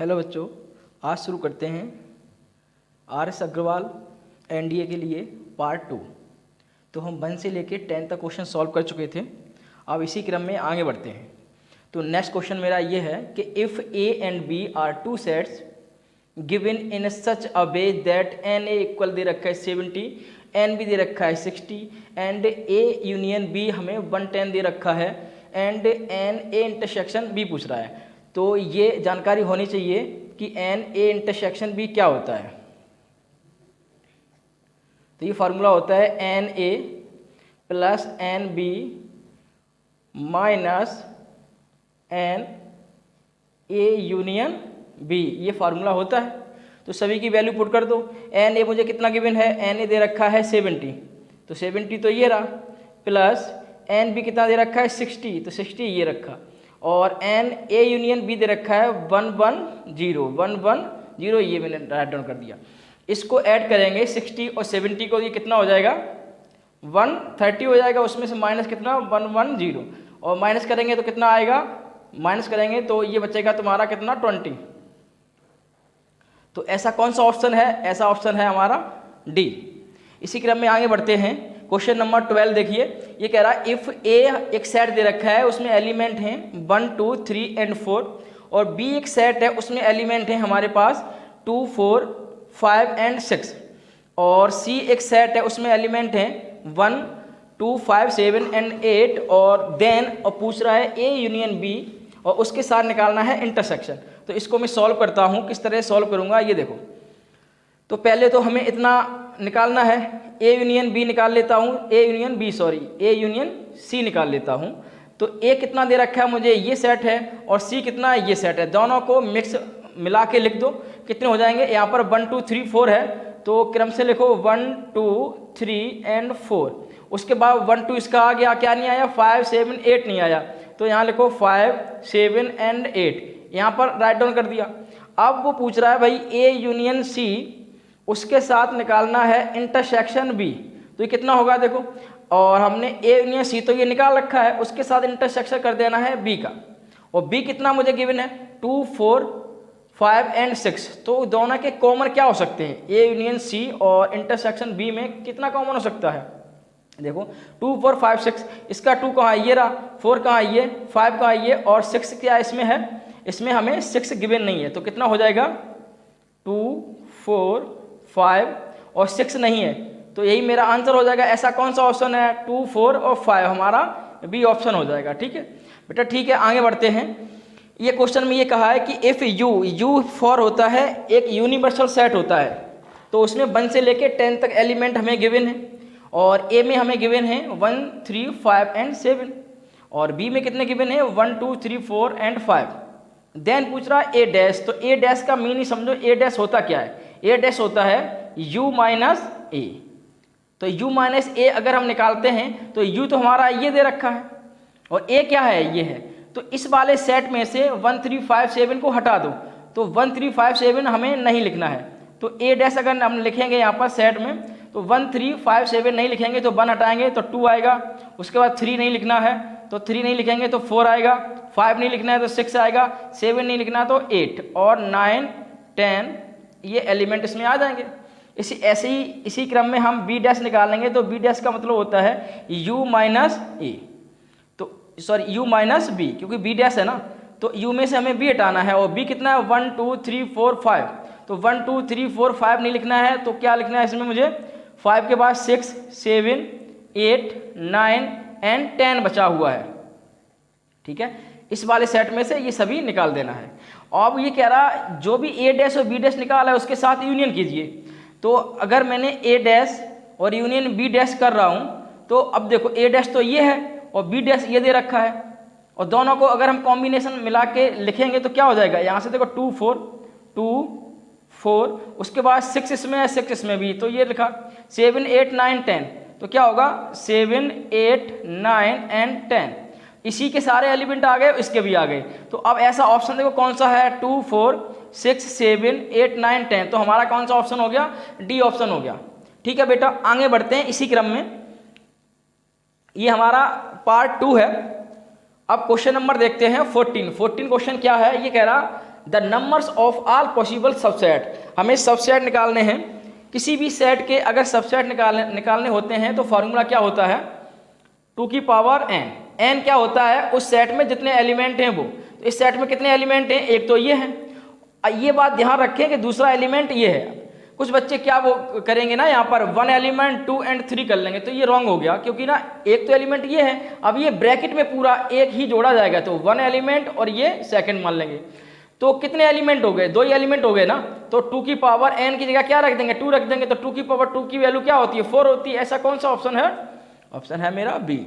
Hello बच्चों, आज शुरू करते हैं RS अग्रवाल NDA के लिए पार्ट 2। तो हम 1 से लेके 10 तक क्वेश्चन सॉल्व कर चुके थे। अब इसी क्रम में आगे बढ़ते हैं। तो नेक्स्ट क्वेश्चन मेरा ये है कि if A and B are two sets given in such a way that NA equal दे रखा है 70, NB दे रखा है 60 एंड A यूनियन B हमें 110 दे रखा है एंड NA इंटरसेक्शन B पूछ रहा है। तो ये जानकारी होनी चाहिए कि NA इंटरसेक्शन B क्या होता है। तो ये फार्मूला होता है NA plus NB minus NA union B, ये फार्मूला होता है। तो सभी की वैल्यू पुट कर दो। NA मुझे कितना गिवन है, NA दे रखा है 70, तो 70 तो ये रहा, प्लस NB कितना दे रखा है 60, तो 60 ये रखा, और NA यूनियन B दे रखा है 110, ये मैंने राइट डाउन कर दिया। इसको ऐड करेंगे 60 और 70 को, ये कितना हो जाएगा 130 हो जाएगा, उसमें से माइनस कितना 110, और माइनस करेंगे तो कितना आएगा, माइनस करेंगे तो ये बचेगा तुम्हारा कितना 20। तो ऐसा कौन सा ऑप्शन है, ऐसा ऑप्शन है हमारा डी। इसी क्रम में आगे बढ़ते हैं। क्वेश्चन नंबर 12 देखिए, ये कह रहा है इफ ए एक सेट दे रखा है, उसमें एलिमेंट हैं 1, 2, 3 एंड 4, और बी एक सेट है, उसमें एलिमेंट हैं हमारे पास 2, 4, 5 एंड 6, और सी एक सेट है, उसमें एलिमेंट हैं 1, 2, 5, 7 एंड 8, और देन और पूछ रहा है ए यूनियन बी, और उसके साथ निकालना है इंटरसेक्शन। तो इसको मैं सॉल्व करता हूँ, किस तरह सॉल्व करूँगा ये देखो। तो पहले तो हमें इतना निकालना है, ए यूनियन बी निकाल लेता हूँ, ए यूनियन सी निकाल लेता हूँ। तो ए कितना दे रखा है मुझे, ये सेट है, और सी कितना है, ये सेट है। दोनों को मिक्स मिला के लिख दो, कितने हो जाएंगे। यहाँ पर 1, 2, 3, 4 है, तो क्रम से लिखो 1, 2, 3 एंड 4। उसके बाद 1, 2 इसका आ गया, क्या नहीं आया 5, 7, 8 नहीं आया, तो यहाँ लिखो 5, 7 एंड 8, यहाँ पर राइट डाउन कर दिया। अब वो पूछ रहा है भाई ए यूनियन सी, उसके साथ निकालना है इंटरसेक्शन बी, तो ये कितना होगा देखो, और हमने ए यूनियन सी तो ये निकाल रखा है, उसके साथ इंटरसेक्शन कर देना है बी का, और बी कितना मुझे गिवन है 2, 4, 5 एंड 6। तो दोनों के कॉमन क्या हो सकते हैं, ए यूनियन सी और इंटरसेक्शन बी में कितना कॉमन हो सकता है, देखो 2, 4, 5, 6, इसका 2 कहाँ है, ये रहा, 4 कहाँ है, ये 5 कहाँ है, ये, और 6 क्या इसमें है, इसमें हमें 6 गिवन नहीं है, तो कितना हो जाएगा 2, 4, 5 और 6 नहीं है, तो यही मेरा आंसर हो जाएगा। ऐसा कौन सा ऑप्शन है, 2, 4 और 5, हमारा बी ऑप्शन हो जाएगा। ठीक है बेटा, ठीक है आगे बढ़ते हैं। ये क्वेश्चन में ये कहा है कि इफ़ यू फॉर होता है एक यूनिवर्सल सेट होता है, तो उसमें 1 से लेके 10 तक एलिमेंट हमें गिवन है, और ए में हमें गिवन है 1, 3, 5 एंड 7, और बी में कितने गिवन है 1, 2, 3, 4 एंड 5। देन पूछ रहा है ए डैश, तो ए डैश का मीनिंग समझो, ए डैश होता क्या है, ए डैश होता है u माइनस ए। तो u माइनस ए अगर हम निकालते हैं तो u तो हमारा ये दे रखा है, और a क्या है, ये है। तो इस वाले सेट में से 1, 3, 5, 7 को हटा दो, तो 1, 3, 5, 7 हमें नहीं लिखना है। तो a डैश अगर हम लिखेंगे यहाँ पर सेट में, तो 1, 3, 5, 7 नहीं लिखेंगे तो 1 हटाएंगे तो 2 आएगा, उसके बाद 3 नहीं लिखना है तो 3 नहीं लिखेंगे तो 4 आएगा, 5 नहीं लिखना है तो 6 आएगा, 7 नहीं लिखना है तो 8, और 9, 10 ये एलिमेंट इसमें आ जाएंगे। इसी क्रम में हम बी डैश निकालेंगे, तो बी डैश का मतलब होता है u माइनस ए, तो सॉरी u माइनस बी, क्योंकि बी डैश है ना, तो u में से हमें b हटाना है, और b कितना है 1, 2, 3, 4, 5, तो 1, 2, 3, 4, 5 नहीं लिखना है, तो क्या लिखना है इसमें मुझे 5 के बाद 6, 7, 8, 9 एंड 10 बचा हुआ है। ठीक है, इस वाले सेट में से ये सभी निकाल देना है। अब ये कह रहा जो भी ए डैश और बी डैश निकाला है उसके साथ यूनियन कीजिए। तो अगर मैंने ए डैश और यूनियन बी डैश कर रहा हूँ, तो अब देखो ए डैश तो ये है और बी डैश ये दे रखा है, और दोनों को अगर हम कॉम्बिनेशन मिला के लिखेंगे तो क्या हो जाएगा, यहाँ से देखो 2, 4, 2, 4, उसके बाद 6 इसमें है, 6 इसमें भी, तो ये लिखा 7, 8, 9, 10, तो क्या होगा 7, 8, 9 एंड 10, इसी के सारे एलिमेंट आ गए, इसके भी आ गए। तो अब ऐसा ऑप्शन देखो कौन सा है, 2, 4, 6, 7, 8, 9, 10, तो हमारा कौन सा ऑप्शन हो गया, डी ऑप्शन हो गया। ठीक है बेटा, आगे बढ़ते हैं इसी क्रम में। ये हमारा पार्ट 2 है। अब क्वेश्चन नंबर देखते हैं 14 क्वेश्चन क्या है, ये कह रहा the numbers of all possible subset. हमें सबसेट निकालने हैं, किसी भी सेट के अगर सबसेट निकालने होते हैं तो फॉर्मूला क्या होता है, 2 की पावर n। n क्या होता है, उस सेट में जितने एलिमेंट हैं वो। तो इस सेट में कितने एलिमेंट हैं, एक तो ये है। ये बात ध्यान रखें कि दूसरा एलिमेंट ये है। कुछ बच्चे क्या वो करेंगे ना, यहाँ पर 1 एलिमेंट 2 एंड 3 कर लेंगे, तो ये रॉन्ग हो गया, क्योंकि ना एक तो एलिमेंट ये है, अब ये ब्रैकेट में पूरा एक ही जोड़ा जाएगा, तो 1 एलिमेंट और ये सेकंड मान लेंगे। तो कितने एलिमेंट हो गए, 2 ही एलिमेंट हो गए ना, तो 2 की पावर n की जगह क्या रख देंगे, 2 रख देंगे, तो 2 की पावर 2 की वैल्यू क्या होती है, 4 होती है। ऐसा कौन सा ऑप्शन है, ऑप्शन है मेरा बी।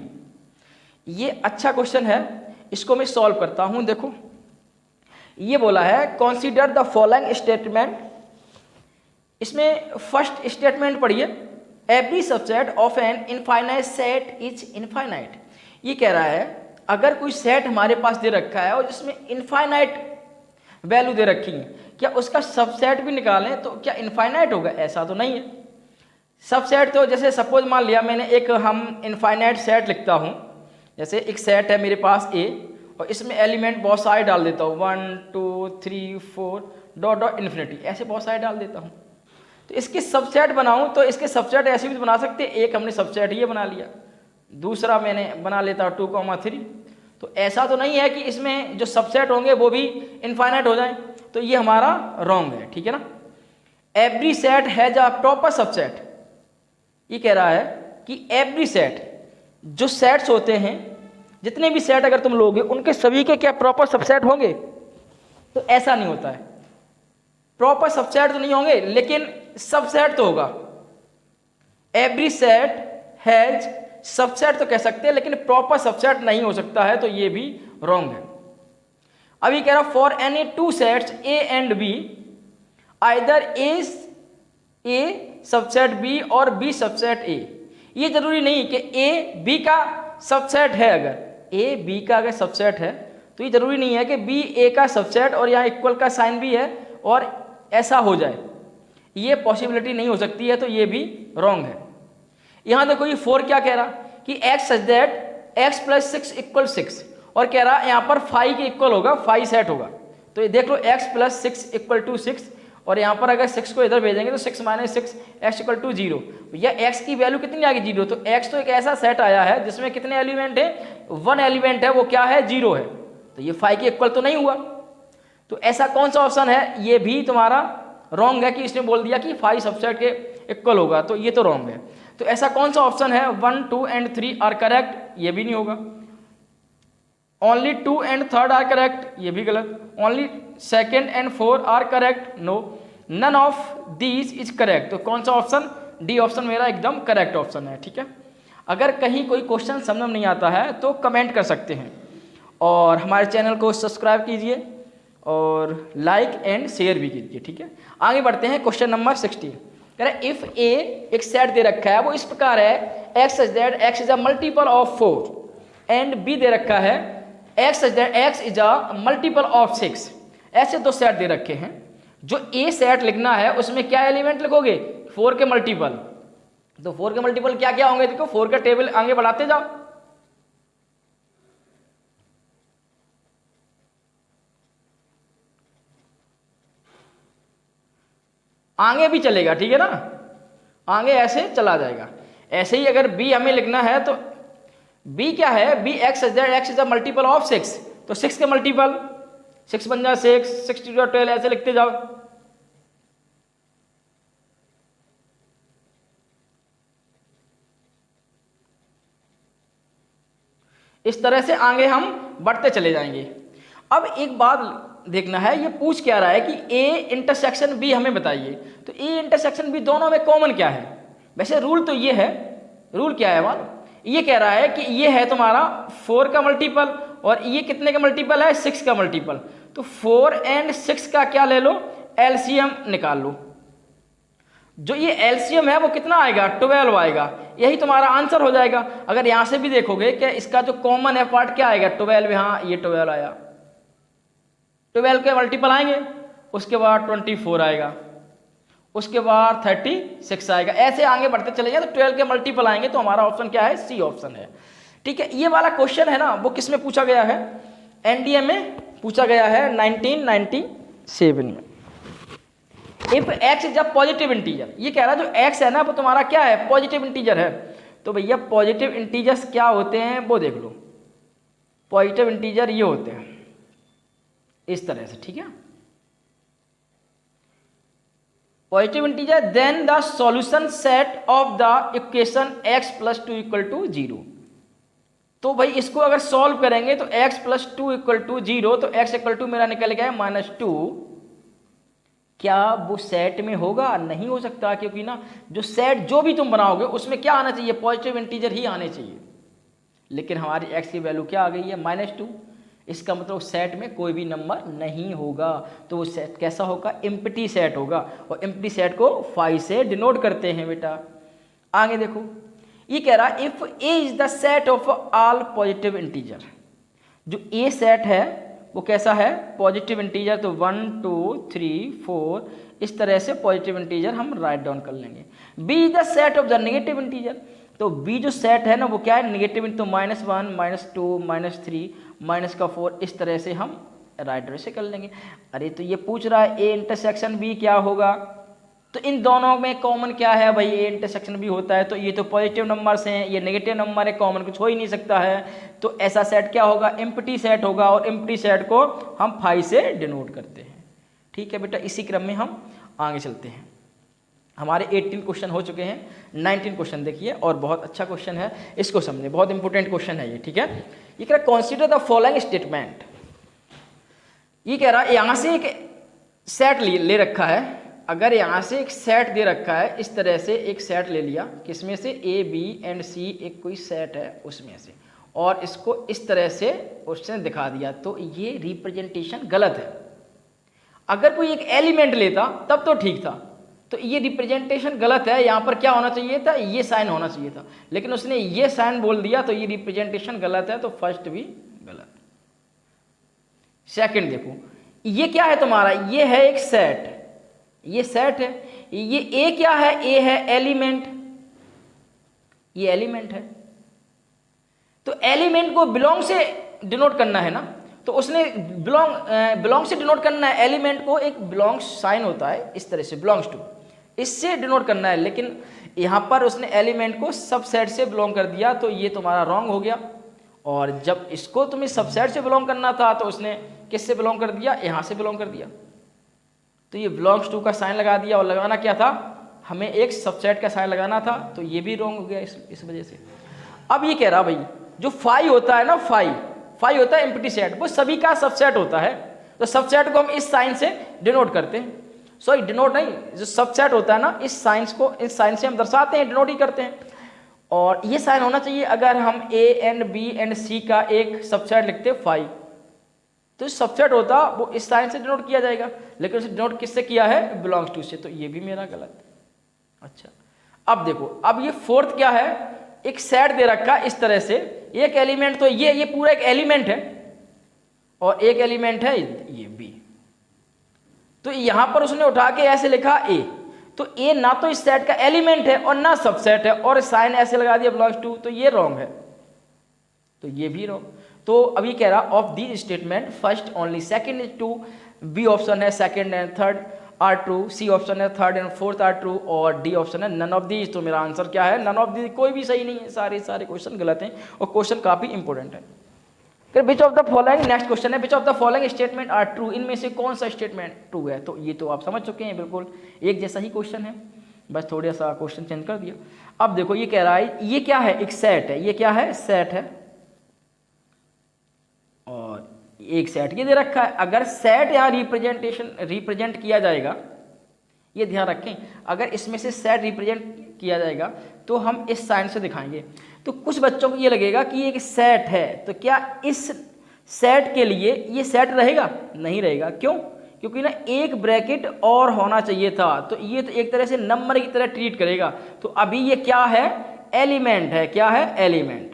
ये अच्छा क्वेश्चन है, इसको मैं सॉल्व करता हूं। देखो ये बोला है कंसीडर द फॉलोइंग स्टेटमेंट। इसमें फर्स्ट स्टेटमेंट पढ़िए, every subset of an infinite set is infinite. ये कह रहा है अगर कोई सेट हमारे पास दे रखा है और जिसमें इनफाइनाइट वैल्यू दे रखी है, क्या उसका सबसेट भी निकालें तो क्या इनफाइनाइट होगा, ऐसा तो नहीं है। सबसेट तो जैसे सपोज मान लिया मैंने एक हम इनफाइनाइट सेट लिखता हूँ, जैसे एक सेट है मेरे पास ए और इसमें एलिमेंट बहुत सारे डाल देता हूँ, 1 2 3 4 डॉट डॉट इन्फिनिटी, ऐसे बहुत सारे डाल देता हूँ। तो इसके सबसेट बनाऊँ तो इसके सबसेट ऐसे भी बना सकते हैं, एक हमने सबसेट ये बना लिया, दूसरा मैंने बना लेता हूँ 2,3। तो ऐसा तो नहीं है कि इसमें जो सबसेट होंगे वो भी इनफाइनाइट हो जाए, तो ये हमारा रॉन्ग है, ठीक है ना। Every set has a proper subset. ये कह रहा है कि एवरी सेट, जो सेट्स होते हैं, जितने भी सेट अगर तुम लोगे उनके सभी के क्या प्रॉपर सबसेट होंगे, तो ऐसा नहीं होता है। प्रॉपर सबसेट तो नहीं होंगे लेकिन सबसेट तो होगा। एवरी सेट हैज सबसेट तो कह सकते हैं लेकिन प्रॉपर सबसेट नहीं हो सकता है, तो ये भी रॉन्ग है। अभी कह रहा for any 2 sets A and B either A subset B और बी सबसेट ए। ये जरूरी नहीं कि ए बी का सबसेट है, अगर ए बी का अगर सबसेट है तो ये जरूरी नहीं है कि बी ए का सबसेट और यहाँ इक्वल का साइन भी है और ऐसा हो जाए, ये पॉसिबिलिटी नहीं हो सकती है, तो ये भी रॉन्ग है। यहाँ देखो ये 4 क्या कह रहा कि x सच दैट x + 6 = 6, और कह रहा यहाँ पर 5 के इक्वल होगा, 5 सेट होगा। तो ये देख लो x + 6 = 6, और यहाँ पर अगर 6 को इधर भेजेंगे तो 6 - 6 x = 0। या x की वैल्यू कितनी आ गई, 0। तो x तो एक ऐसा सेट आया है जिसमें कितने एलिमेंट है, 1 एलिमेंट है, वो क्या है, 0 है। तो ये 5 के इक्वल तो नहीं हुआ। तो ऐसा कौन सा ऑप्शन है, ये भी तुम्हारा रॉन्ग है कि इसने बोल दिया कि 5 सबसेट के इक्वल होगा, तो ये तो रॉन्ग है। तो ऐसा कौन सा ऑप्शन है, 1 2 एंड 3 आर करेक्ट, ये भी नहीं होगा। ओनली 2 एंड 3 आर करेक्ट, ये भी गलत। Only 2nd and 4 are correct, no. None of these is correct. तो कौन सा ऑप्शन, डी ऑप्शन मेरा एकदम करेक्ट ऑप्शन है, ठीक है। अगर कहीं कोई क्वेश्चन समझ में नहीं आता है तो कमेंट कर सकते हैं, और हमारे चैनल को सब्सक्राइब कीजिए और लाइक एंड शेयर भी कीजिए, ठीक है। आगे बढ़ते हैं, क्वेश्चन नंबर 16 कह रहा है इफ ए एक सेट दे रखा है, वो इस प्रकार है x such that x is a multiple of 4 and b दे रखा है x such that x is a multiple of 6। ऐसे 2 सेट दे रखे हैं। जो ए सेट लिखना है उसमें क्या एलिमेंट लिखोगे, 4 के मल्टीपल। तो 4 के मल्टीपल क्या क्या होंगे, देखो 4 का टेबल आगे बढ़ाते जाओ। आगे भी चलेगा, ठीक है ना, आगे ऐसे चला जाएगा। ऐसे ही अगर b हमें लिखना है तो b क्या है, b x is a multiple of 6, तो 6 के मल्टीपल 6 बन जा 6, 6 × 12, ऐसे लिखते जाओ। इस तरह से आगे हम बढ़ते चले जाएंगे। अब एक बात देखना है, ये पूछ क्या रहा है कि a इंटरसेक्शन b हमें बताइए। तो a इंटरसेक्शन b दोनों में कॉमन क्या है, वैसे रूल तो ये है, रूल क्या है मालूम, ये कह रहा है कि ये है तुम्हारा 4 का मल्टीपल और ये कितने का मल्टीपल है, 6 का मल्टीपल। तो 4 एंड 6 का क्या ले लो, एलसीएम निकाल लो। जो ये एलसीएम है वो कितना आएगा, 12 आएगा। यही तुम्हारा आंसर हो जाएगा। अगर यहाँ से भी देखोगे कि इसका जो कॉमन है पार्ट क्या आएगा, 12, यहाँ ये 12 आया, 12 के मल्टीपल आएंगे, उसके बाद 24 आएगा, उसके बाद 36 आएगा। ऐसे आगे बढ़ते चले जाए तो 12 के मल्टीपल आएंगे, तो हमारा ऑप्शन क्या है, सी ऑप्शन है, ठीक है। ये वाला क्वेश्चन है ना, वो किस में पूछा गया है, एनडीए में पूछा गया है 1990 7 में। If x is a positive integer, ये कह रहा है जो x है ना वो तुम्हारा क्या है, पॉजिटिव इंटीजर है। तो भैया पॉजिटिव इंटीजर्स क्या होते हैं वो देख लो। पॉजिटिव इंटीजर ये होते हैं इस तरह से, ठीक है। Positive integer then the solution set of the equation x + 2 = 0। तो भाई इसको अगर सॉल्व करेंगे तो x + 2 = 0, तो x = मेरा निकल गया है -2। क्या वो सेट में होगा? नहीं हो सकता, क्योंकि ना जो सेट जो भी तुम बनाओगे उसमें क्या आना चाहिए, पॉजिटिव इंटीजर ही आने चाहिए। लेकिन हमारी x की वैल्यू क्या आ गई है, -2। इसका मतलब सेट में कोई भी नंबर नहीं होगा। तो वो सेट कैसा होगा, एम्प्टी सेट होगा। और एम्प्टी सेट को फाई से डिनोट करते हैं बेटा। आगे देखो, ये कह रहा है if a is the set of all positive integer. जो a सेट है वो कैसा है, पॉजिटिव इंटीजर। तो 1 2 3 4 इस तरह से पॉजिटिव इंटीजर हम राइट डाउन कर लेंगे। b is the set of the negative integer. तो b जो सेट है ना वो क्या है, नेगेटिव। तो -1 -2 -3 -4 इस तरह से हम राइट वे से कर लेंगे। अरे तो ये पूछ रहा है a इंटरसेक्शन b क्या होगा, तो इन दोनों में कॉमन क्या है भाई, a इंटरसेक्शन b होता है। तो ये तो पॉजिटिव नंबर्स हैं, ये नेगेटिव नंबर है, कॉमन कुछ हो ही नहीं सकता है। तो ऐसा सेट क्या होगा, एम्प्टी सेट होगा। और एम्प्टी सेट को हम फाई से डिनोट करते हैं। ठीक है बेटा, इसी क्रम में हम आगे चलते हैं। हमारे 18 क्वेश्चन हो चुके हैं, 19 क्वेश्चन देखिए और बहुत अच्छा क्वेश्चन है, इसको समझे, बहुत इंपॉर्टेंट क्वेश्चन है ये। ठीक है, ये कह रहा है कंसीडर द फॉलोइंग स्टेटमेंट। ये कह रहा है यहाँ से एक सेट ले रखा है। अगर यहाँ से एक सेट दे रखा है, इस तरह से एक सेट ले लिया, किसमें से, ए बी एंड सी एक कोई सेट है उसमें से, और इसको इस तरह से उसने दिखा दिया, तो ये रिप्रेजेंटेशन गलत है। अगर कोई एक एलिमेंट लेता तब तो ठीक था। तो ये रिप्रेजेंटेशन गलत है, यहाँ पर क्या होना चाहिए था, ये साइन होना चाहिए था, लेकिन उसने ये साइन बोल दिया, तो ये रिप्रेजेंटेशन गलत है। तो फर्स्ट भी गलत। सेकंड देखो, ये क्या है तुम्हारा, ये है एक सेट, ये सेट है। ये ए क्या है, ए है एलिमेंट, ये एलिमेंट है। तो एलिमेंट को बिलोंग से डिनोट करना है ना, तो उसने बिलोंग से डिनोट करना है। एलिमेंट को एक बिलोंग साइन होता है इस तरह से, बिलोंग्स टू, इससे डिनोट करना है। लेकिन यहाँ पर उसने एलिमेंट को सबसेट से बिलोंग कर दिया, तो ये तुम्हारा रॉन्ग हो गया। और जब इसको तुम्हें सबसेट से बिलोंग करना था, तो उसने किससे बिलोंग कर दिया, यहाँ से बिलोंग कर दिया। तो ये बिलोंग्स टू का साइन लगा दिया, और लगाना क्या था, हमें एक सबसेट का साइन लगाना था, तो ये भी रॉन्ग हो गया इस वजह से। अब ये कह रहा भाई जो फाई होता है ना, फाई होता है एम्प्टी सेट, वो सभी का सबसेट होता है। तो सबसेट को हम इस साइन से डिनोट करते हैं, सॉरी डिनोट नहीं, जो सबसेट होता है ना, इस साइन से हम दर्शाते हैं, डिनोट ही करते हैं। और ये साइन होना चाहिए अगर हम ए एंड बी एंड सी का एक सबसेट लिखते फाई, तो सबसेट होता वो इस साइन से डिनोट किया जाएगा, लेकिन उसे डिनोट किससे किया है, बिलोंग्स टू से। तो ये भी मेरा गलत। अच्छा, अब देखो, अब ये फोर्थ क्या है, एक सेट दे रखा इस तरह से, एक एलिमेंट, तो ये पूरा एक एलिमेंट है, और एक एलिमेंट है ये बी। तो यहां पर उसने उठा के ऐसे लिखा ए, तो ए ना तो इस सेट का एलिमेंट है और ना सबसेट है, और साइन ऐसे लगा दिया बिलोंग्स टू, तो ये रॉन्ग है। तो ये भी रॉन्ग। तो अभी कह रहा of the statement first only second is true, B option है second and third are true, C option है third and fourth are true, और डी ऑप्शन है नन ऑफ दीज। तो मेरा आंसर क्या है, नन ऑफ दीज, कोई भी सही नहीं है, सारे क्वेश्चन गलत हैं, और क्वेश्चन काफी इंपॉर्टेंट है। फिर which of the following, next question है, which of the following statement are true, इनमें से कौन सा स्टेटमेंट ट्रू है। तो ये तो आप समझ चुके हैं, बिल्कुल एक जैसा ही क्वेश्चन है, बस थोड़ा सा क्वेश्चन चेंज कर दिया। अब देखो, ये कह रहा है ये क्या है, एक सेट है, ये क्या है, सेट है, और एक सेट ये दे रखा है। अगर सेट यहाँ रिप्रेजेंट किया जाएगा, ये ध्यान रखें, अगर इसमें से सेट रिप्रेजेंट किया जाएगा तो हम इस साइन से दिखाएंगे। तो कुछ बच्चों को ये लगेगा कि ये एक सेट है, तो क्या इस सेट के लिए ये सेट रहेगा, नहीं रहेगा। क्यों, क्योंकि ना एक ब्रैकेट और होना चाहिए था, तो ये तो एक तरह से नंबर की तरह ट्रीट करेगा। तो अभी ये क्या है, एलिमेंट है, क्या है, एलिमेंट,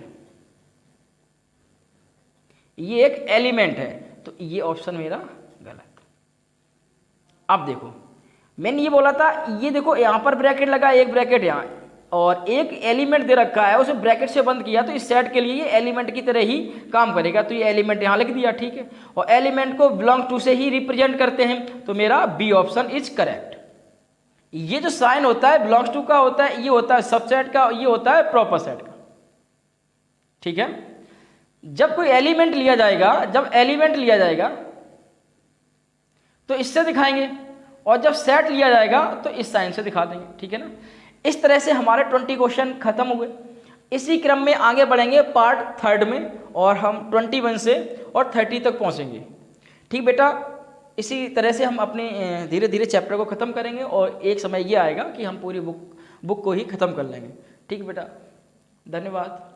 ये एक एलिमेंट है। तो ये ऑप्शन मेरा गलत। अब देखो, मैंने ये बोला था, ये देखो यहाँ पर ब्रैकेट लगा, एक ब्रैकेट यहाँ, और एक एलिमेंट दे रखा है, उसे ब्रैकेट से बंद किया, तो इस सेट के लिए ये एलिमेंट की तरह ही काम करेगा। तो ये एलिमेंट यहाँ लिख दिया, ठीक है। और एलिमेंट को बिलोंग टू से ही रिप्रेजेंट करते हैं, तो मेरा बी ऑप्शन इज करेक्ट। ये जो साइन होता है बिलोंग्स टू का होता है, ये होता है सबसेट का, ये होता है प्रॉपर सेट का, ठीक है। जब कोई एलिमेंट लिया जाएगा, जब एलिमेंट लिया जाएगा तो इससे दिखाएंगे, और जब सेट लिया जाएगा तो इस साइन से दिखा देंगे, ठीक है ना। इस तरह से हमारे 20 क्वेश्चन खत्म हुए। इसी क्रम में आगे बढ़ेंगे पार्ट 3 में, और हम 21 से और 30 तक पहुंचेंगे, ठीक बेटा। इसी तरह से हम अपने धीरे धीरे चैप्टर को ख़त्म करेंगे, और एक समय ये आएगा कि हम पूरी बुक को ही ख़त्म कर लेंगे, ठीक बेटा। धन्यवाद।